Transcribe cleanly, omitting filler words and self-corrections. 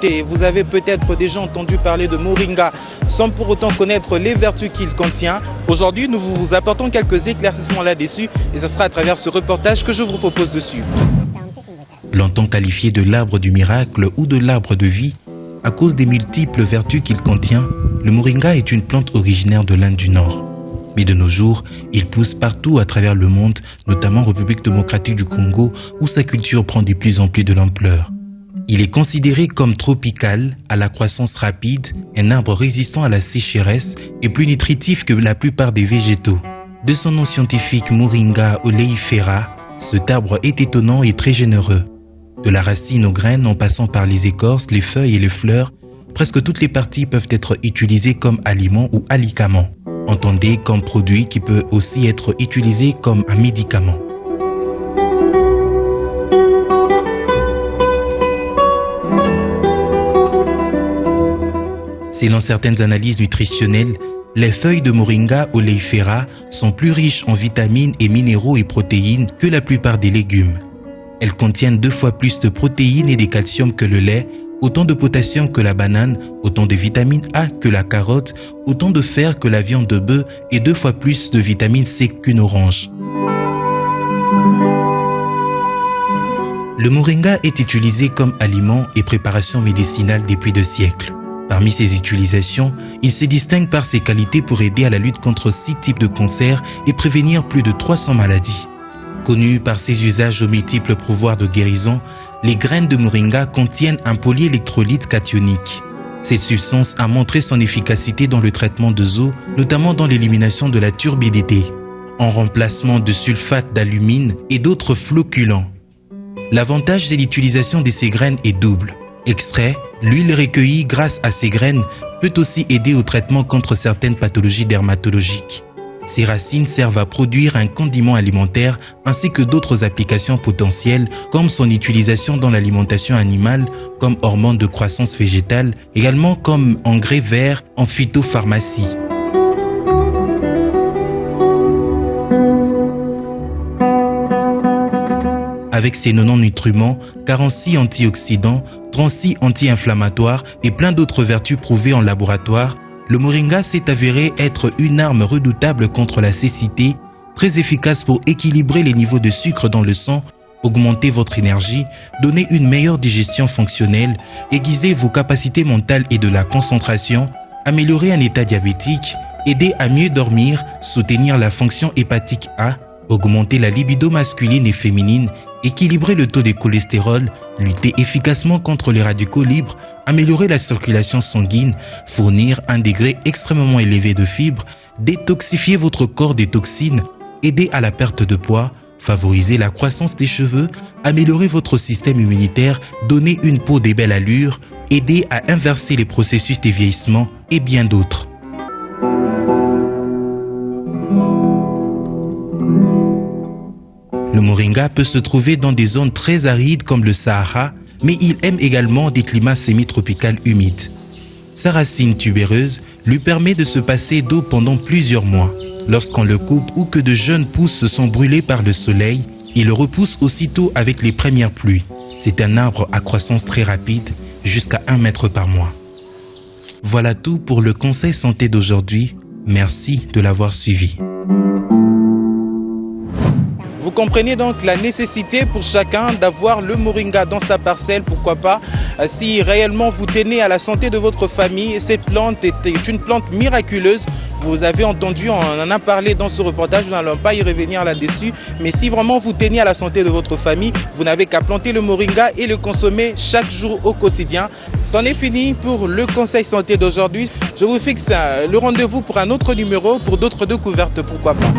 Et vous avez peut-être déjà entendu parler de moringa sans pour autant connaître les vertus qu'il contient. Aujourd'hui, nous vous apportons quelques éclaircissements là-dessus et ce sera à travers ce reportage que je vous propose de suivre. Longtemps qualifié de l'arbre du miracle ou de l'arbre de vie, à cause des multiples vertus qu'il contient, le moringa est une plante originaire de l'Inde du Nord. Mais de nos jours, il pousse partout à travers le monde, notamment en République démocratique du Congo, où sa culture prend de plus en plus de l'ampleur. Il est considéré comme tropical, à la croissance rapide, un arbre résistant à la sécheresse et plus nutritif que la plupart des végétaux. De son nom scientifique Moringa oleifera, cet arbre est étonnant et très généreux. De la racine aux graines, en passant par les écorces, les feuilles et les fleurs, presque toutes les parties peuvent être utilisées comme aliment ou alicament. Entendez comme produit qui peut aussi être utilisé comme un médicament. Selon certaines analyses nutritionnelles, les feuilles de Moringa oleifera sont plus riches en vitamines et minéraux et protéines que la plupart des légumes. Elles contiennent 2 fois plus de protéines et de calcium que le lait, autant de potassium que la banane, autant de vitamine A que la carotte, autant de fer que la viande de bœuf et 2 fois plus de vitamine C qu'une orange. Le moringa est utilisé comme aliment et préparation médicinale depuis 2 siècles. Parmi ses utilisations, il se distingue par ses qualités pour aider à la lutte contre 6 types de cancers et prévenir plus de 300 maladies. Connu par ses usages aux multiples pouvoirs de guérison, les graines de moringa contiennent un polyélectrolyte cationique. Cette substance a montré son efficacité dans le traitement de eaux, notamment dans l'élimination de la turbidité, en remplacement de sulfate d'alumine et d'autres flocculants. L'avantage de l'utilisation de ces graines est double. Extrait, l'huile recueillie grâce à ces graines peut aussi aider au traitement contre certaines pathologies dermatologiques. Ces racines servent à produire un condiment alimentaire ainsi que d'autres applications potentielles comme son utilisation dans l'alimentation animale comme hormone de croissance végétale, également comme engrais vert en phytopharmacie. Avec ses 90 nutriments, 46 antioxydants, 36 anti-inflammatoires et plein d'autres vertus prouvées en laboratoire, le moringa s'est avéré être une arme redoutable contre la cécité, très efficace pour équilibrer les niveaux de sucre dans le sang, augmenter votre énergie, donner une meilleure digestion fonctionnelle, aiguiser vos capacités mentales et de la concentration, améliorer un état diabétique, aider à mieux dormir, soutenir la fonction hépatique A, augmenter la libido masculine et féminine, équilibrer le taux de cholestérol, lutter efficacement contre les radicaux libres, améliorer la circulation sanguine, fournir un degré extrêmement élevé de fibres, détoxifier votre corps des toxines, aider à la perte de poids, favoriser la croissance des cheveux, améliorer votre système immunitaire, donner une peau de belle allure, aider à inverser les processus de vieillissement et bien d'autres. Le moringa peut se trouver dans des zones très arides comme le Sahara, mais il aime également des climats semi-tropicaux humides. Sa racine tubéreuse lui permet de se passer d'eau pendant plusieurs mois. Lorsqu'on le coupe ou que de jeunes pousses se sont brûlées par le soleil, il repousse aussitôt avec les premières pluies. C'est un arbre à croissance très rapide, jusqu'à 1 mètre par mois. Voilà tout pour le conseil santé d'aujourd'hui. Merci de l'avoir suivi. Vous comprenez donc la nécessité pour chacun d'avoir le moringa dans sa parcelle, pourquoi pas. Si réellement vous tenez à la santé de votre famille, cette plante est une plante miraculeuse. Vous avez entendu, on en a parlé dans ce reportage, nous n'allons pas y revenir là-dessus. Mais si vraiment vous tenez à la santé de votre famille, vous n'avez qu'à planter le moringa et le consommer chaque jour au quotidien. C'en est fini pour le conseil santé d'aujourd'hui. Je vous fixe le rendez-vous pour un autre numéro, pour d'autres découvertes, pourquoi pas.